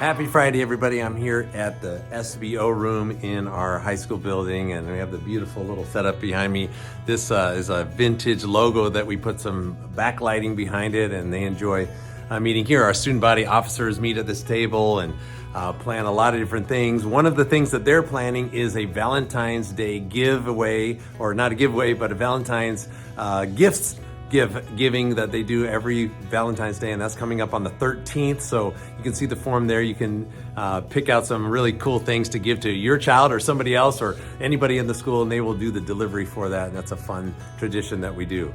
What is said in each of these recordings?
Happy Friday, everybody. I'm here at the SBO room in our high school building, and we have the beautiful little setup behind me. This is a vintage logo that we put some backlighting behind it, and they enjoy meeting here. Our student body officers meet at this table and plan a lot of different things. One of the things that they're planning is a Valentine's Day giveaway, or not a giveaway, but a Valentine's giving that they do every Valentine's Day, and that's coming up on the 13th. So you can see the form there. You can pick out some really cool things to give to your child or somebody else or anybody in the school, and they will do the delivery for that. And that's a fun tradition that we do.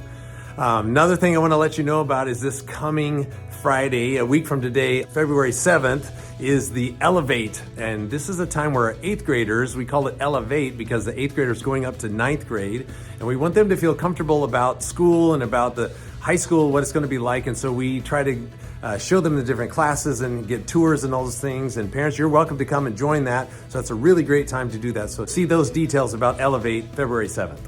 Another thing I want to let you know about is this coming Friday, a week from today, February 7th, is the Elevate. And this is a time where 8th graders, we call it Elevate because the 8th graders going up to 9th grade, and we want them to feel comfortable about school and about the high school, what it's going to be like. And so we try to show them the different classes and get tours and all those things. And parents, you're welcome to come and join that. So it's a really great time to do that. So see those details about Elevate February 7th.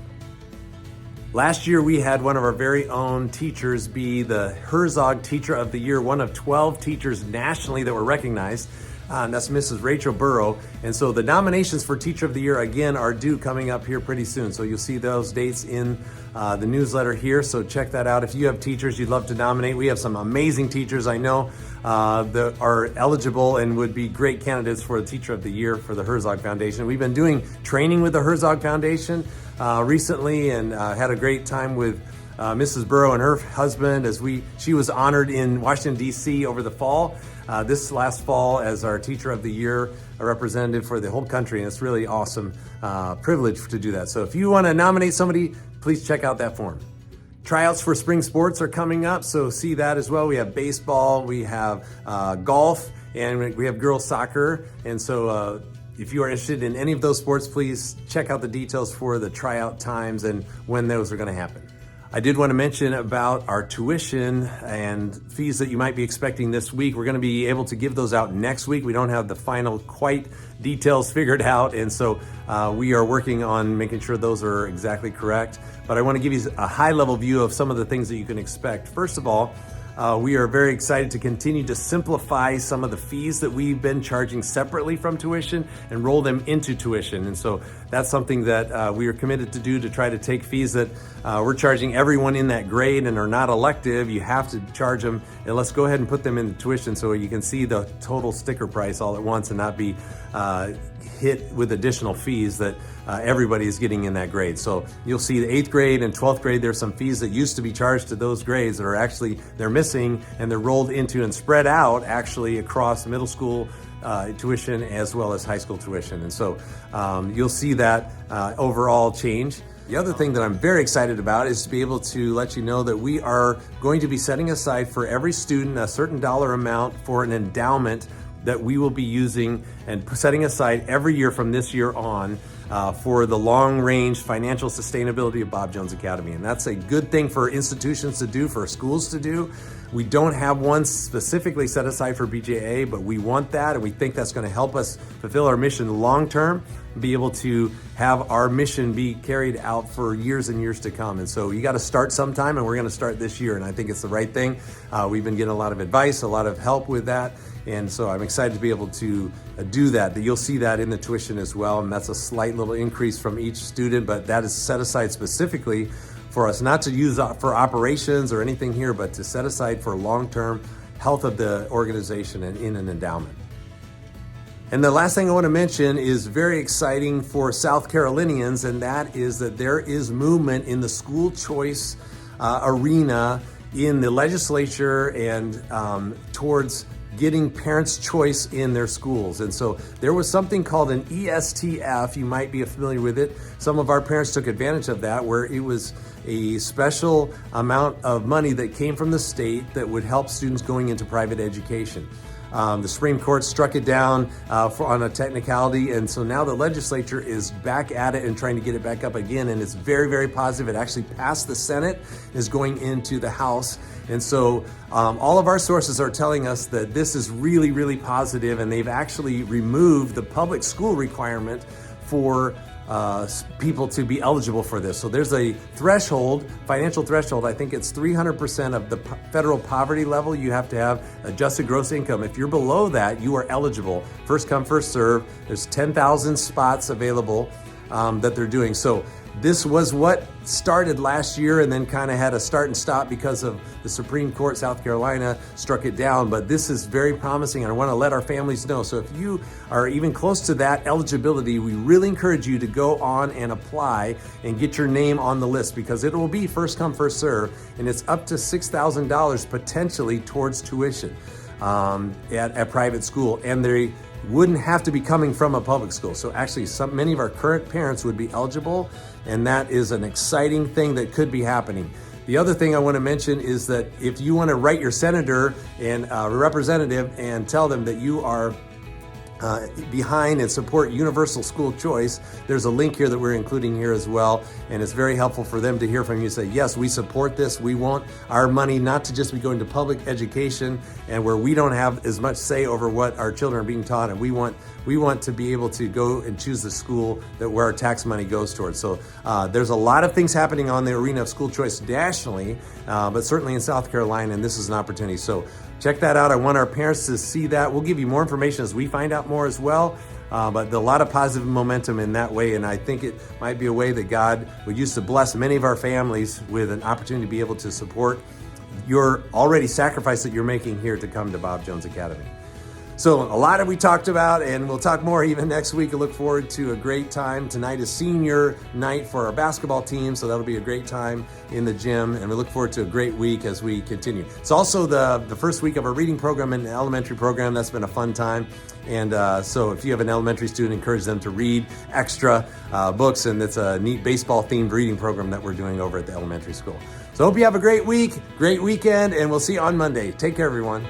Last year, we had one of our very own teachers be the Herzog Teacher of the Year, one of 12 teachers nationally that were recognized. And that's Mrs. Rachel Burrow. And so the nominations for Teacher of the Year, again, are due coming up here pretty soon. So you'll see those dates in the newsletter here. So check that out. If you have teachers you'd love to nominate, we have some amazing teachers I know that are eligible and would be great candidates for the Teacher of the Year for the Herzog Foundation. We've been doing training with the Herzog Foundation recently, and had a great time with Mrs. Burrow and her husband as she was honored in Washington, D.C. over the fall, this last fall, as our Teacher of the Year, a representative for the whole country. And it's really awesome privilege to do that. So if you want to nominate somebody, please check out that form. Tryouts for spring sports are coming up, so see that as well. We have baseball, we have golf, and we have girls soccer. And so if you are interested in any of those sports, please check out the details for the tryout times and when those are going to happen. I did want to mention about our tuition and fees that you might be expecting this week. We're going to be able to give those out next week. We don't have the final quite details figured out, and so we are working on making sure those are exactly correct. But I want to give you a high-level view of some of the things that you can expect. First of all, we are very excited to continue to simplify some of the fees that we've been charging separately from tuition and roll them into tuition. And so that's something that we are committed to do, to try to take fees that we're charging everyone in that grade and are not elective. You have to charge them, and let's go ahead and put them in the tuition so you can see the total sticker price all at once and not be hit with additional fees that everybody is getting in that grade. So you'll see the 8th grade and 12th grade, there's some fees that used to be charged to those grades that are actually, they're missing, and they're rolled into and spread out actually across middle school tuition as well as high school tuition. And so you'll see that overall change. The other thing that I'm very excited about is to be able to let you know that we are going to be setting aside for every student a certain dollar amount for an endowment that we will be using and setting aside every year from this year on for the long-range financial sustainability of Bob Jones Academy. And that's a good thing for institutions to do, for schools to do. We don't have one specifically set aside for BJA, but we want that, and we think that's going to help us fulfill our mission long-term, be able to have our mission be carried out for years and years to come. And so you got to start sometime, and we're going to start this year, and I think it's the right thing. We've been getting a lot of advice, a lot of help with that. And so I'm excited to be able to do that. You'll see that in the tuition as well. And that's a slight little increase from each student, but that is set aside specifically for us, not to use for operations or anything here, but to set aside for long-term health of the organization and in an endowment. And the last thing I want to mention is very exciting for South Carolinians, and that is that there is movement in the school choice arena in the legislature and towards getting parents' choice in their schools. And so there was something called an ESTF, you might be familiar with it. Some of our parents took advantage of that, where it was a special amount of money that came from the state that would help students going into private education. The Supreme Court struck it down on a technicality, and so now the legislature is back at it and trying to get it back up again, and it's very, very positive. It actually passed the Senate, is going into the House, and so all of our sources are telling us that this is really, really positive, and they've actually removed the public school requirement for people to be eligible for this. So there's a threshold, financial threshold. I think it's 300% of the federal poverty level. You have to have adjusted gross income. If you're below that, you are eligible. First come, first serve. There's 10,000 spots available that they're doing. So this was what started last year and then kind of had a start and stop because of the Supreme Court, South Carolina struck it down. But this is very promising, and I want to let our families know. So if you are even close to that eligibility, we really encourage you to go on and apply and get your name on the list, because it will be first come, first serve, and it's up to $6,000 potentially towards tuition at private school. And they wouldn't have to be coming from a public school. So actually many of our current parents would be eligible, and that is an exciting thing that could be happening. The other thing I want to mention is that if you want to write your senator and representative and tell them that you are behind and support universal school choice, there's a link here that we're including here as well, and it's very helpful for them to hear from you. Say, yes, we support this. We want our money not to just be going to public education and where we don't have as much say over what our children are being taught, and we want to be able to go and choose the school that where our tax money goes towards. So there's a lot of things happening on the arena of school choice nationally, but certainly in South Carolina, and this is an opportunity. So check that out. I want our parents to see that. We'll give you more information as we find out more as well. But a lot of positive momentum in that way. And I think it might be a way that God would use to bless many of our families with an opportunity to be able to support your already sacrifice that you're making here to come to Bob Jones Academy. So a lot of we talked about, and we'll talk more even next week. I look forward to a great time. Tonight is senior night for our basketball team, so that'll be a great time in the gym, and we look forward to a great week as we continue. It's also the first week of our reading program in the elementary program. That's been a fun time. And so if you have an elementary student, encourage them to read extra books, and it's a neat baseball-themed reading program that we're doing over at the elementary school. So I hope you have a great week, great weekend, and we'll see you on Monday. Take care, everyone.